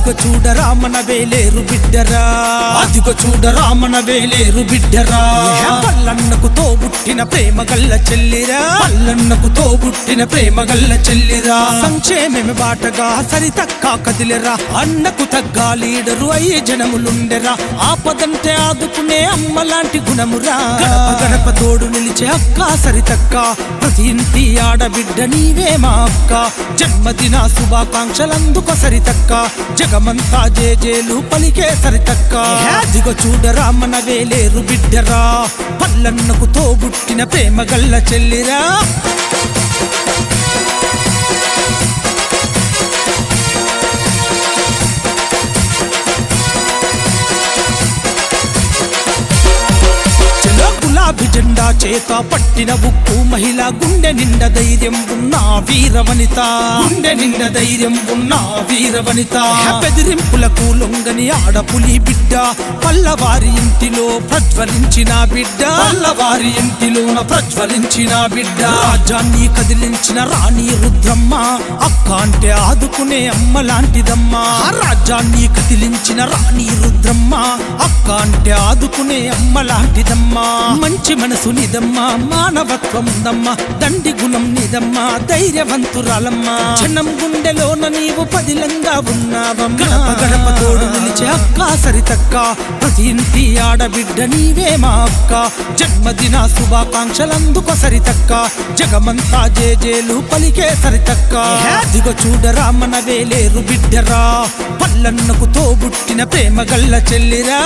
అదిగో చూడరా మన వేలేరు బిడ్డరా, అదిగో చూడరా మన వేలేరు బిడ్డరా. పల్లన్నకు తోబుట్టిన ప్రేమ గల్ల చెల్లిరా, పల్లన్నకు తోబుట్టిన ప్రేమ గల్ల చెల్లిరా. సంక్షేమమే బాటగా సరితక్క కదిలిరా, అన్నకు తగ్గా లీడరు అయ్యే జనములుండెరా. ఆపదంటే ఆదుకునే అమ్మలాంటి గుణమురా, గడప గడప తోడు నిలిచే అక్క సరితక్క. ప్రతి ఇంటి ఆడబిడ్డ నీవే మా అక్క, జన్మదిన శుభాకాంక్షలందుక సరితక్క. జగమంతా జేజేలు పలికే సరితక్క. అదిగో చూడరా మన వేలేరు బిడ్డరా, పల్లన్నకు తోబుట్టిన ప్రేమ గల్ల చెల్లిరా. గులాబీ జెండా చేత పట్టిన ఉక్కు మహిళ, గుండె నిండ ధైర్యం ఉన్న వీరవనిత, గుండె నిండ ధైర్యం ఉన్న వీరవనిత. బెదిరింపులకు లొంగని ఆడపులి బిడ్డ, పల్లవారి ఇంటిలో ప్రజ్వలించిన బిడ్డ, పల్లవారి ఇంటిలోన ప్రజ్వలించిన బిడ్డ. రాజ్యాన్ని కదిలించిన రాణి రుద్రమ్మ, అక్క అంటే ఆదుకునే అమ్మ లాంటిదమ్మా. రాజ్యాన్ని కదిలించిన రాణి రుద్రమ్మ, అక్క అంటే ఆదుకునే అమ్మ లాంటిదమ్మా. మంచి మనసు నిదమ్మా, మానవత్వం ఉందమ్మా, దండి గుణం నిదమ్మా, ధైర్యవంతురాలమ్మా. జనం గుండెలోన నీవు పదిలంగా ఉన్నావమ్మా. గడప గడప తోడు నిలిచే అక్క సరితక్క. ప్రతి ఇంటి ఆడబిడ్డ నీవే మా అక్క, జన్మదిన శుభాకాంక్షలందుక సరితక్క. జగమంతా జేజేలు పలికే సరితక్క. అదిగో చూడరా మన వేలేరు బిడ్డరా, పల్లన్నకు తోబుట్టిన ప్రేమ గల్ల చెల్లిరా.